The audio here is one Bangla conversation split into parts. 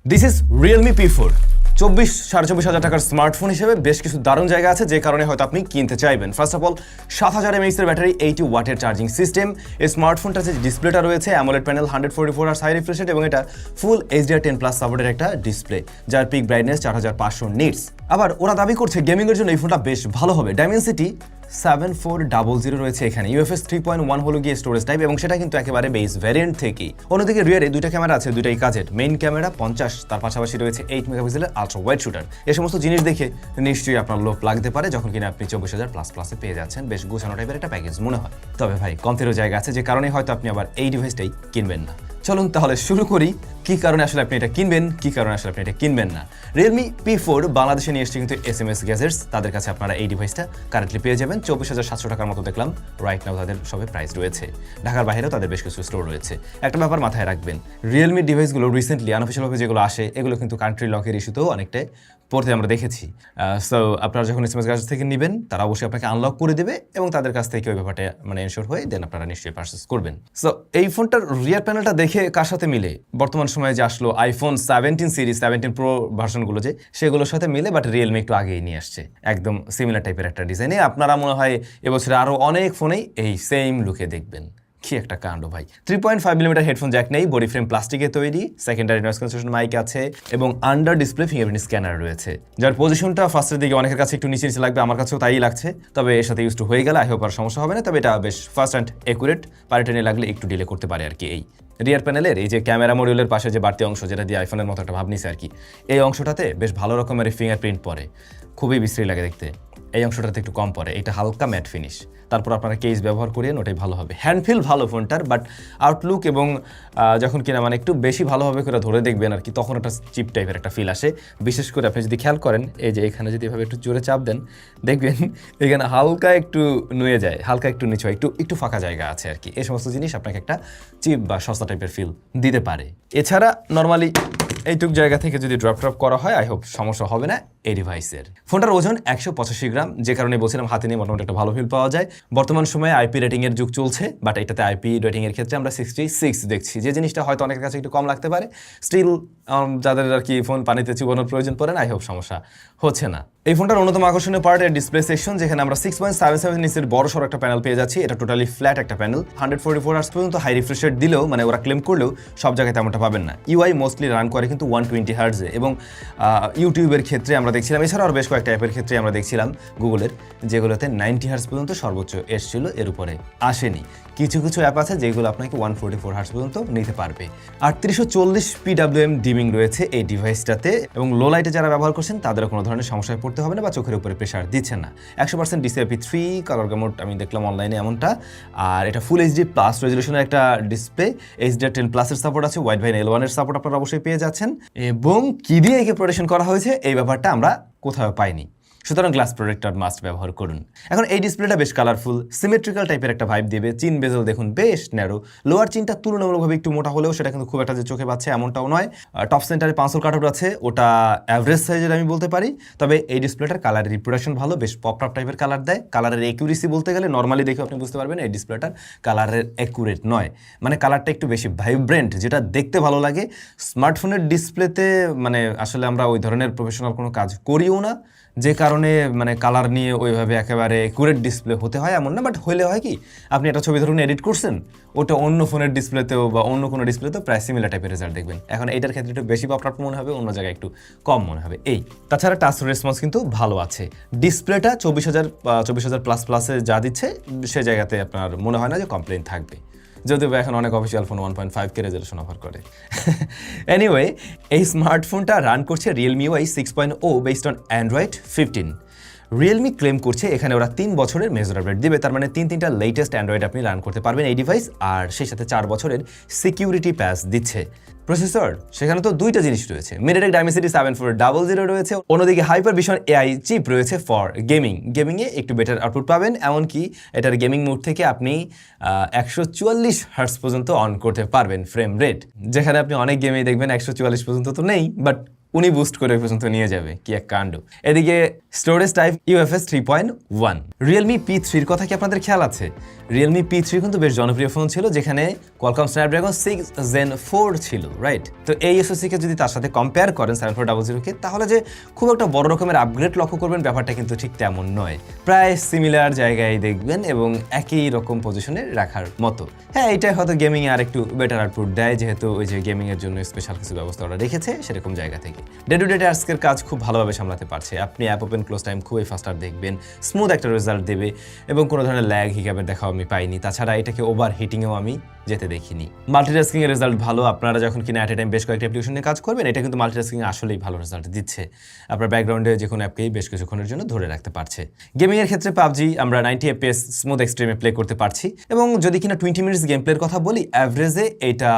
দিস ইজ রিয়েলমি P4 24,500 টাকার স্মার্টফোন হিসেবে বেশ কিছু দারুণ জায়গা আছে যে কারণে হয়তো আপনি কিনতে চাইবেন। ফার্স্ট অফ অল 7000 mAh এর ব্যাটারি, 80 ওয়াটের চার্জিং সিস্টেম। এই স্মার্টফোনটার যে ডিসপ্লেটা রয়েছে AMOLED panel, 144Hz high refresh rate এবং এটা ফুল HDR10+ সাপোর্টের একটা ডিসপ্লে যার পিক ব্রাইটনেস 4500 নিটস। আবার ওরা দাবি করছে গেমিংয়ের জন্য এই ফোনটা বেশ ভালো হবে। ডাইমেনসিটি 7400 রয়েছে এখানে। UFS 3.1 হলো গিয়ে স্টোরেজ টাইপ এবং সেটা কিন্তু একেবারে বেস ভ্যারিয়েন্ট থেকেই। অন্যদিকে রিয়ারে দুইটা ক্যামেরা আছে, দুইটাই কাজের। মেইন ক্যামেরা 50, তার পাশাপাশি রয়েছে 8 মেগাপিক্সেলের আলট্রা ওয়াইড শুটার। এই সমস্ত জিনিস দেখে নিশ্চয়ই আপনার লোভ লাগতে পারে যখন কিনা আপনি 24,000++-এ পেয়ে যাচ্ছেন। বেশ গোছানো টাইপের একটা প্যাকেজ মনে হয়। তবে ভাই কমতেরও জায়গা আছে যে কারণে হয়তো আপনি আবার এই ডিভাইসটাই কিনবেন না। চলুন তাহলে শুরু করি কি কারণে আসলে আপনি এটা কিনবেন, কি কারণে আসলে আপনি এটা কিনবেন না। রিয়েলমি P4 বাংলাদেশে নিয়ে এসেছে কিন্তু SMS গ্যাজেটস। তাদের কাছে আপনারা এই ডিভাইসটা কারেন্টলি পেয়ে যাবেন 24,700 টাকার মতো দেখলাম রাইট নাও তাদের সবে প্রাইস রয়েছে। ঢাকার বাইরেও তাদের বেশ কিছু স্টোর রয়েছে। একটা ব্যাপার মাথায় রাখবেন, রিয়েলমি ডিভাইসগুলো রিসেন্টলি আনঅফিশিয়ালভাবে যেগুলো আসে এগুলো কিন্তু কান্ট্রি লকের ইস্যুতেও অনেকটাই পড়তে আমরা দেখেছি। সো আপনারা যখন SMS গ্যাজেটস থেকে নেবেন তারা অবশ্যই আপনাকে আনলক করে দেবে এবং তাদের কাছ থেকে ওই ব্যাপারটা এনশিওর হয়ে দেন আপনারা নিশ্চয়ই পারচেজ করবেন। সো এই ফোনটার রিয়ার প্যানেলটা দেখে কার সাথে মিলে, বর্তমান সময়ে যে আসলো আইফোন 17 সিরিজ 17 প্রো ভার্সনগুলো যে সেগুলোর সাথে মিলে, বাট রিয়েলমি একটু আগেই নিয়ে আসছে একদম সিমিলার টাইপের একটা ডিজাইনে। আপনারা মনে হয় এবছরে আরও অনেক ফোনেই এই সেম লুকে দেখবেন। কি একটা কাণ্ড ভাই। 3.5mm হেডফোন জ্যাক নেই, বডি ফ্রেম প্লাস্টিকের তৈরি, সেকেন্ডারি নয়েজ ক্যান্সেলেশন মাইক আছে এবং আন্ডার ডিসপ্লে ফিঙ্গারপ্রিন্ট স্ক্যানার রয়েছে, যার পজিশনটা ফার্স্টের দিকে অনেকের কাছে একটু নিচে নিচে লাগবে, আমার কাছেও তাই লাগছে। তবে এর সাথে ইউজ টু হয়ে গেলে আই হোপ আর সমস্যা হবে না। তবে এটা বেশ ফাস্ট অ্যান্ড একুরেট, পারে টেনে লাগলে একটু ডিলে করতে পারে আর কি। এই রিয়ার প্যানেলের এই যে ক্যামেরা মডিউলের পাশে যে বাড়তি অংশ যেটা দিয়ে আইফোনের মতো একটা ভাব নিছে আর কি, এই অংশটাতে বেশ ভালো রকমের ফিঙ্গারপ্রিন্ট পড়ে, খুবই বিশ্রী লাগে দেখতে। এই অংশটাতে একটু কম পড়ে, এটা হালকা ম্যাট ফিনিশ। তারপর আপনারা কেস ব্যবহার করিয়েন, ওটাই ভালো হবে। হ্যান্ডফিল ভালো ফোনটার, বাট আউটলুক এবং যখন কিনা একটু বেশি ভালোভাবে করে ধরে দেখবেন আর কি, তখন একটা চিপ টাইপের একটা ফিল আসে। বিশেষ করে আপনি যদি খেয়াল করেন এই যে এখানে যদি এভাবে একটু জোরে চাপ দেন দেখবেন এখানে হালকা একটু নুয়ে যায়, হালকা একটু নিচু হয়, একটু ফাঁকা জায়গা আছে আর কি। এই সমস্ত জিনিস আপনাকে একটা চিপ বা সস্তা টাইপের ফিল দিতে পারে। এছাড়া নর্মালি এইটুক জায়গা থেকে যদি ড্রপ করা হয় আই হোপ সমস্যা হবে না এই ডিভাইসের। ফোনটার ওজন 185 গ্রাম, যে কারণে বলছিলাম হাতে নিয়ে মোটামুটি একটা ভালো ফিল পাওয়া যায়। বর্তমান সময়ে আইপি রেটিং এর যুগ চলছে, বাট এটাতে আইপি রেটিং এর ক্ষেত্রে আমরা 66 দেখছি, যে জিনিসটা হয়তো অনেকের কাছে একটু কম লাগতে পারে। স্টিল যাদের আর কি ফোন পানিতে চুবানোর প্রয়োজন পড়ে না, আই হোপ সমস্যা হচ্ছে না। এই ফোনটার অন্যতম আকর্ষণীয় পার্ট এর ডিসপ্লে সেকশন, যেখানে আমরা 6.77 ইঞ্চের বড় সড়ো একটা প্যানেল পেয়ে যাচ্ছি। এটা টোটালি ফ্ল্যাট একটা প্যানেল। 144Hz পর্যন্ত হাই রিফ্রেশ রেট দিলেও ওরা ক্লেম করলেও সব জায়গায় তেমনটা পাবেন না। ইউআই মোস্টলি রান করে কিন্তু 120Hz এবং ইউটিউবের ক্ষেত্রে আমরা দেখছিলাম, এছাড়াও আর বেশ কয়েকটা অ্যাপের ক্ষেত্রে আমরা দেখছিলাম গুগলের, যেগুলোতে 90Hz পর্যন্ত সর্বোচ্চ এসেছিল, এর উপরে আসেনি। কিছু কিছু অ্যাপ আছে যেগুলো আপনাকে 144Hz পর্যন্ত নিতে পারবে। 3840 PWM ডিমিং রয়েছে এই ডিভাইসটাতে এবং লো লাইটে যারা ব্যবহার করছেন তাদেরও কোনো ধরনের সমস্যায় পড়তে হবে না বা চোখের উপরে প্রেশার দিচ্ছেন না। 100% DCI-P3 কালার গামোড আমি দেখলাম অনলাইনে এমনটা। আর এটা ফুল HD+ রেজলিউশনের একটা ডিসপ্লে, HDR10+ এর সাপোর্ট আছে, ওয়াইড ভাইন L1 এর সাপোর্ট আপনারা অবশ্যই পেয়ে যাচ্ছেন। এবং কি দিয়ে একে প্রোটেকশন করা হয়েছে এই ব্যাপারটা আমরা কোথাও পাইনি, সুতরাং গ্লাস প্রোটেক্টর মাস্ট ব্যবহার করুন। এখন এই ডিসপ্লেটা বেশ কালারফুল, সিমেট্রিক্যাল টাইপের একটা ভাইব দেবে। চিন বেজেল দেখুন বেশ ন্যারো, লোয়ার চিনটা তুলনামূলকভাবে একটু মোটা হলেও সেটা কিন্তু খুব একটা যে চোখে পাচ্ছে এমনটাও নয়। টপ সেন্টারে পাঁচল কাটআউট আছে, ওটা অ্যাভারেজ সাইজের আমি বলতে পারি। তবে এই ডিসপ্লেটার কালার রিপ্রোডাকশন ভালো, বেশ পপ আপ টাইপের কালার দেয়। কালারের একিউরেসি বলতে গেলে নর্মালি দেখে আপনি বুঝতে পারবেন এই ডিসপ্লেটার কালারের অ্যাকুরেট নয়, কালারটা একটু বেশি ভাইব্রেন্ট, যেটা দেখতে ভালো লাগে। স্মার্টফোনের ডিসপ্লেতে আসলে আমরা ওই ধরনের প্রফেশনাল কোনো কাজ করিও না, যে কারণে কালার নিয়ে ওইভাবে একেবারে একুরেট ডিসপ্লে হতে হয় এমন না। বাট হইলে হয় কি, আপনি একটা ছবি ধরুন এডিট করছেন, ওটা অন্য ফোনের ডিসপ্লেতেও বা অন্য কোনো ডিসপ্লেতেও প্রায় সিমিলার টাইপের রেজাল্ট দেখবেন। এখন এইটার ক্ষেত্রে একটু বেশি পপ আপ মনে হবে, অন্য জায়গায় একটু কম মনে হবে। তাছাড়া টাচ রেসপন্স কিন্তু ভালো আছে। ডিসপ্লেটা 24,000++-এ যা দিচ্ছে সে জায়গাতে আপনার মনে হয় না যে কমপ্লেইন থাকবে, যদিও এখন অনেক official phone 1.5K resolution offer করে। এনিওয়ে, এই স্মার্টফোনটা রান করছে Realme UI 6.0 based on Android 15। Realme claim করছে এখানে ওরা 3 বছরের মেজর আপডেট দিবে, তার তিনটা লেটেস্ট অ্যান্ড্রয়েড আপনি রান করতে পারবেন এই ডিভাইস, আর সেই সাথে 4 বছরের সিকিউরিটি প্যাচ দিচ্ছে। প্রসেসর সেখানে তো দুইটা জিনিস রয়েছে, MediaTek Dimensity 7400 রয়েছে, অন্যদিকে HyperVision AI চিপ রয়েছে ফর গেমিংয়ে একটু বেটার আউটপুট পাবেন। এমনকি এটার গেমিং মোড থেকে আপনি 144 Hz পর্যন্ত অন করতে পারবেন ফ্রেম রেট, যেখানে আপনি অনেক গেমেই দেখবেন 144 পর্যন্ত তো নেই, বাট উনি বুস্ট করে পর্যন্ত নিয়ে যাবে, কি এক কাণ্ড। এদিকে স্টোরেজ টাইপ UFS 3.1। রিয়েলমি P3-র কথা কি আপনাদের খেয়াল আছে? রিয়েলমি P3 কিন্তু বেশ জনপ্রিয় ফোন ছিল, যেখানে কোয়ালকম স্ন্যাপড্রাগন 6 Gen 4 ছিল, রাইট? তো এই এসওসিকে যদি তার সাথে কম্পেয়ার করেন 7400-কে, তাহলে যে খুব একটা বড় রকমের আপগ্রেড লক্ষ্য করবেন ব্যাপারটা কিন্তু ঠিক তেমন নয়। প্রায় সিমিলার জায়গায় দেখবেন এবং একই রকম পজিশনে রাখার মতো। হ্যাঁ, এটাই হয়তো গেমিং এ আর একটু বেটার আউটপুট দেয়, যেহেতু ওই যে গেমিং এর জন্য স্পেশাল কিছু ব্যবস্থা ওরা রেখেছে সেরকম জায়গা থেকে। ডে টু ডে টাস্কের কাজ খুব ভালোভাবে সামলাতে পারছে। আপনি অ্যাপ ওপেন ক্লোজ টাইম খুবই ফাস্টার দেখবেন, স্মুথ একটা রেজাল্ট দেবে এবং কোনো ধরনের ল্যাগ হিকাবের দেখাও আমি পাইনি। তাছাড়া এটাকে ওভার হিটিংয়েও আমি যেতে দেখিনি। মাল্টিটাস্কিং এর রেজাল্ট ভালো। আপনারা যখন কিনা অ্যাট এ টাইম বেশ কয়েকটা অ্যাপ্লিকেশন নিয়ে কাজ করবেন, এটা কিন্তু মাল্টিটাস্কিং এ আসলেই ভালো রেজাল্ট দিচ্ছে। আপনার ব্যাকগ্রাউন্ডে যে কোনো অ্যাপকেই বেশ কিছুক্ষণের জন্য ধরে রাখতে পারছে। গেমিং এর ক্ষেত্রে পাবজি আমরা 90 FPS স্মুথ এক্সট্রিমে প্লে করতে পারছি এবং যদি কিনা 20 মিনিটস গেম প্লের কথা বলি, অ্যাভারেজে এটা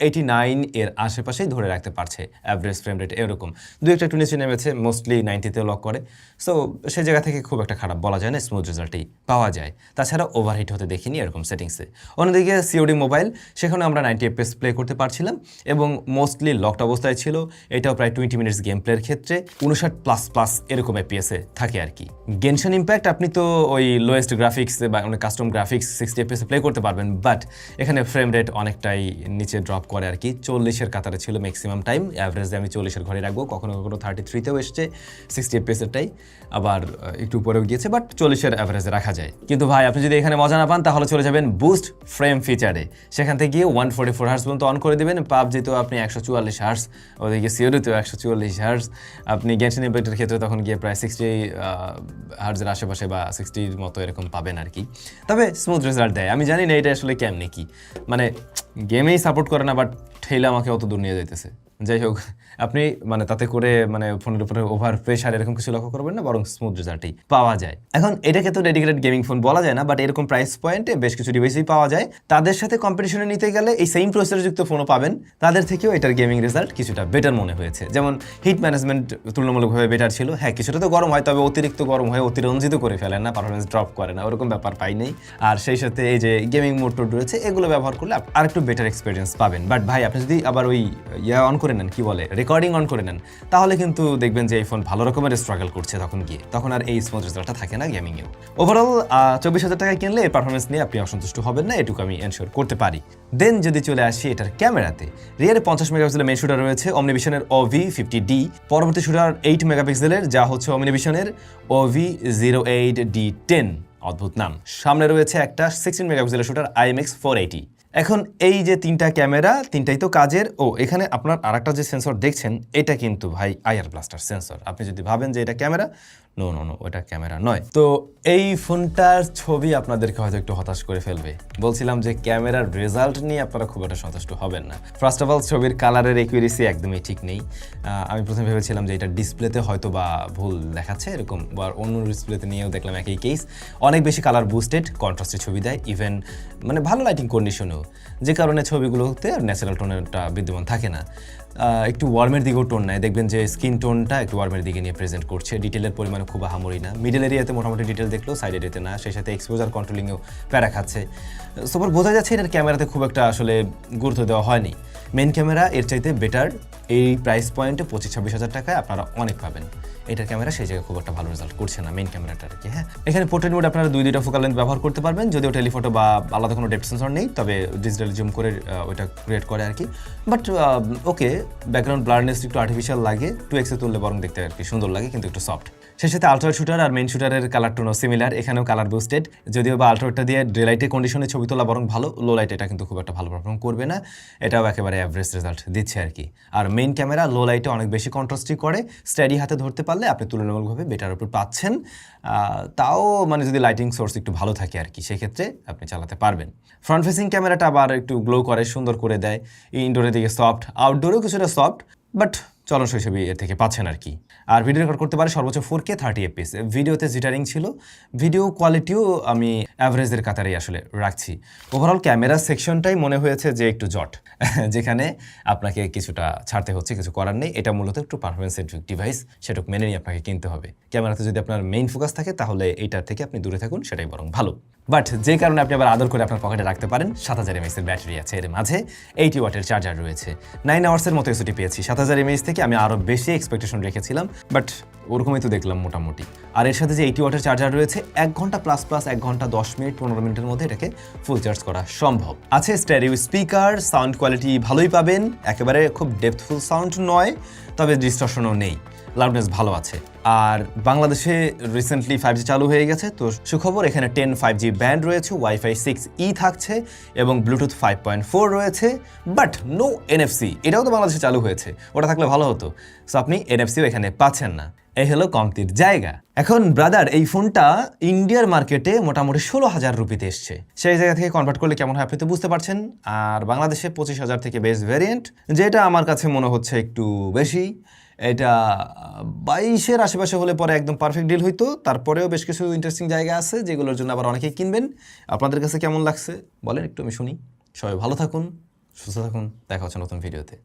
89 এর আশেপাশেই ধরে রাখতে পারছে অ্যাভারেজ ফ্রেম রেট। এরকম দু একটা একটু নিচে নেমেছে, মোস্টলি 90-তেও লক করে। সো সেই জায়গা থেকে খুব একটা খারাপ বলা যায় না, স্মুথ রেজাল্টই পাওয়া যায়। তাছাড়া ওভারহিট হতে দেখিনি এরকম সেটিংসে। অন্যদিকে COD মোবাইল, সেখানে আমরা 90 FPS প্লে করতে পারছিলাম এবং মোস্টলি লকড অবস্থায় ছিল। এটাও প্রায় 20 মিনিটস গেম প্লের ক্ষেত্রে 59++ এরকম FPS এ থাকে আর কি। গেনশন ইম্প্যাক্ট আপনি তো ওই লোয়েস্ট গ্রাফিক্স বা কাস্টম গ্রাফিক্স 60 FPS এ প্লে করতে পারবেন, বাট এখানে ফ্রেম রেট অনেকটাই নিচে ড্রপ করে আর কি। 40-এর কাতারে ছিল ম্যাক্সিমাম টাইম, অ্যাভারেজে আমি 40-এর ঘরে রাখবো। কখনো কখনো 33-তেও এসছে 60 FPS এরটাই, আবার একটু উপরেও গিয়েছে, বাট 40-এর অ্যাভারেজে রাখা যায়। কিন্তু ভাই আপনি যদি এখানে মজা না পান, তাহলে চলে যাবেন বুস্ট ফ্রেম ফিচারে। সেখান থেকে গিয়ে 144 হার্টজ পর্যন্ত অন করে দেবেন। পাবজিতেও আপনি 144 হার্টজ, ওদিকে CODতেও 144 হার্টজ। আপনি গেনশন ইম্প্যাক্টের ক্ষেত্রে তখন গিয়ে প্রায় 60 হার্টজের আশেপাশে বা 60-র মতো এরকম পাবেন আর কি। তবে স্মুথ রেজাল্ট দেয়। আমি জানি না এটা আসলে কেমনে কি, মানে গেমেই সাপোর্ট করে না, বাট ঠেলে আমাকে অত দূর নিয়ে যাইতেছে। যাই হোক, আপনি মানে তাতে করে মানে ফোনের উপরে ওভার প্রেশার এরকম কিছু লক্ষ্য করবেন না, বরং স্মুথ রেজাল্টই পাওয়া যায়। এখন এটাকে তো ডেডিকেটেড গেমিং ফোন বলা যায় না, বাট এরকম প্রাইস পয়েন্টে বেশ কিছু ডিভাইসই পাওয়া যায়। তাদের সাথে কম্পিটিশনে নিতে গেলে এই সেম প্রসেসরযুক্ত ফোনও পাবেন, তাদের থেকেও এটার গেমিং রেজাল্ট কিছুটা বেটার মনে হয়েছে। যেমন হিট ম্যানেজমেন্ট তুলনামূলকভাবে বেটার ছিল। হ্যাঁ, কিছুটা তো গরম হয়, তবে অতিরিক্ত গরম হয়ে অতিরঞ্জিত করে ফেলে না, পারফরমেন্স ড্রপ করে না, ওরকম ব্যাপার পাই নেই। আর সেই সাথে এই যে গেমিং মোড টোড রয়েছে, এগুলো ব্যবহার করলে আর একটু বেটার এক্সপিরিয়েন্স পাবেন। বাট ভাই আপনি যদি আবার ওই অন করে নেন, কি বলে, রেকর্ডিং অন করে নেন, তাহলে কিন্তু দেখবেন যে এই ফোন ভালো রকমের স্ট্রাগল করছে তখন আর এই স্মুথ রেজাল্টটা থাকে না গেমিংয়েও। ওভারঅল 24,000 টাকায় কিনলে এই পারফরমেন্স নিয়ে আপনি অসন্তুষ্ট হবেন না, এটুকু আমি এনশিওর করতে পারি। দেন যদি চলে আসি এটার ক্যামেরাতে, রিয়ারে 50 মেগাপিক্সেলের মেইন শুটার রয়েছে, অমনিভিশনের OV50D। পরবর্তী শুটার 8 মেগাপিক্সেলের, যা হচ্ছে অমনিভিশনের OV08D10, অদ্ভুত নাম। সামনে রয়েছে একটা 16 মেগাপিক্সেলের শুটার IMX480। এখন এই যে তিনটা ক্যামেরা, তিনটাই তো কাজের। এখানে আপনার আরেকটা যে সেন্সর দেখছেন, এটা কিন্তু ভাই IR ব্লাস্টার সেন্সর। আপনি যদি ভাবেন যে এটা ক্যামেরা, নো, ওটা ক্যামেরা নয়। তো এই ফোনটার ছবি আপনাদেরকে হয়তো একটু হতাশ করে ফেলবে। বলছিলাম যে ক্যামেরার রেজাল্ট নিয়ে আপনারা খুব একটা সন্তুষ্ট হবেন না। ফার্স্ট অফ অল, ছবির কালারের একুরেসি একদমই ঠিক নেই। আমি প্রথমে ভেবেছিলাম যে এটা ডিসপ্লেতে হয়তো বা ভুল দেখাচ্ছে, এরকম, বা অন্য ডিসপ্লেতে নিয়েও দেখলাম একই কেস। অনেক বেশি কালার বুস্টেড, কন্ট্রাস্টের ছবি দেয়, ইভেন মানে ভালো লাইটিং কন্ডিশনেও, যে কারণে ছবিগুলোতে ন্যাচারাল টোনটা বিদ্যমান থাকে না। একটু ওয়ার্মের দিকেও টোন নেয়, দেখবেন যে স্কিন টোনটা একটু ওয়ার্মের দিকে নিয়ে প্রেজেন্ট করছে। ডিটেলের পরিমাণ খুব আহামরি না, মিডল এরিয়াতে মোটামুটি ডিটেল দেখলেও সাইড এরিয়াতে না, সেই সাথে এক্সপোজার কন্ট্রোলিংয়েও প্যারা খাচ্ছে। সবার বোঝা যাচ্ছে এটার ক্যামেরাতে খুব একটা আসলে গুরুত্ব দেওয়া হয়নি। মেন ক্যামেরা এর চাইতে বেটার। এই প্রাইস পয়েন্টে 25-26 টাকায় আপনারা অনেক পাবেন। এটার ক্যামেরা সেই জায়গায় খুব একটা ভালো রেজাল্ট করছে না, মেইন ক্যামেরাটা আর কি। হ্যাঁ, এখানে পোর্ট্রেট মোড আপনারা দুইটা ফোকাল লেন্থ ব্যবহার করতে পারবেন, যদিও টেলিফটো বা আলাদা কোনো ডেপথ সেন্সর নেই, তবে ডিজিটাল জুম করে ওইটা ক্রিয়েট করে আর কি। বাট ওকে, ব্যাকগ্রাউন্ড ব্লারনেস একটু আর্টিফিশিয়াল লাগে, 2x তুললে বরং দেখতে আর কি সুন্দর লাগে, কিন্তু একটু সফট। সেই সাথে আলট্রা শুটার আর মেইন শুটারের কালার টোনও সিমিলার, এখানেও কালার বুস্টেড, যদিও বা আলট্রাটা দিয়ে ডে লাইটের কন্ডিশনে ছবি তোলা বরং ভালো, লো লাইট এটা কিন্তু খুব একটা ভালো পারফর্ম করবে না, এটাও একেবারে অ্যাভারেজ রেজাল্ট দিচ্ছে আর কি। আর মেইন ক্যামেরা লো লাইটে অনেক বেশি কন্ট্রাস্টই করে, স্ট্যাডি হাতে ধরতে পারলে আপনি তুলনামূলকভাবে বেটার উপর পাচ্ছেন। তাও মানে যদি লাইটিং সোর্স একটু ভালো থাকে আর কি, সেক্ষেত্রে আপনি চালাতে পারবেন। ফ্রন্ট ফেসিং ক্যামেরাটা আবার একটু গ্লো করে, সুন্দর করে দেয়, ইনডোরের দিকে সফট, আউটডোরেও কিছুটা সফট, বাট চলন শৈশবী এর থেকে পাচ্ছেন আর কি। আর ভিডিও রেকর্ড করতে পারে সর্বোচ্চ 4K 30 FPS। ভিডিওতে জিটারিং ছিল, ভিডিও কোয়ালিটিও আমি অ্যাভারেজের কাতারেই আসলে রাখছি। ওভারঅল ক্যামেরা সেকশনটাই মনে হয়েছে যে একটু জট, যেখানে আপনাকে কিছুটা ছাড়তে হচ্ছে, কিছু করার নেই। এটা মূলত একটু পারফরমেন্স সেন্ট্রিক ডিভাইস, সেটুক মেনে নিয়ে আপনাকে কিনতে হবে। ক্যামেরাতে যদি আপনার মেইন ফোকাস থাকে, তাহলে এইটার থেকে আপনি দূরে থাকুন, সেটাই বরং ভালো। বাট যে কারণে আপনি আবার আদর করে আপনার পকেটে রাখতে পারেন। 7000 mAh এর ব্যাটারি আছে, এর মাঝে 80 ওয়াটের চার্জার রয়েছে। 9 আওয়ার্সের মতো এসওটি পেয়েছি। 7000 mAh থেকে আমি আরও বেশি এক্সপেকটেশন রেখেছিলাম, বাট ওরকমই তো দেখলাম মোটামুটি। আর এর সাথে যে 80 ওয়াটের চার্জার রয়েছে, 1 ঘন্টা প্লাস 1 ঘন্টা 10 মিনিট 15 মিনিটের মধ্যে এটাকে ফুল চার্জ করা সম্ভব। আছে স্টেরিও স্পিকার, সাউন্ড কোয়ালিটি ভালোই পাবেন, একেবারে খুব ডেপথফুল সাউন্ড নয়, তবে ডিস্টরশনও নেই, লাউডনেস ভালো আছে। আর বাংলাদেশে রিসেন্টলি 5G চালু হয়ে গেছে, তো সুখবর এখানে 10 5G ব্যান্ড রয়েছে, ওয়াইফাই 6E থাকছে এবং ব্লুটুথ 5.4 রয়েছে, বাট নো NFC। এটাও তো বাংলাদেশে চালু হয়েছে, ওটা থাকলে ভালো হতো। সো আপনি NFCও এখানে পাচ্ছেন না, এই হলো কমতির জায়গা। এখন ব্রাদার, এই ফোনটা ইন্ডিয়ার মার্কেটে মোটামুটি 16,000 রুপিতে এসছে। সেই জায়গা থেকে কনভার্ট করলে কেমন হয় আপনি তো বুঝতে পারছেন। আর বাংলাদেশে 25,000 থেকে বেস্ট ভ্যারিয়েন্ট, যেটা আমার কাছে মনে হচ্ছে একটু বেশি। এটা 22-এর আশেপাশে হলে পরে একদম পারফেক্ট ডিল হইতো। তারপরেও বেশ কিছু ইন্টারেস্টিং জায়গা আছে যেগুলোর জন্য আবার অনেকেই কিনবেন। আপনাদের কাছে কেমন লাগছে বলেন একটু, আমি শুনি। সবাই ভালো থাকুন, সুস্থ থাকুন, দেখা হচ্ছে নতুন ভিডিওতে।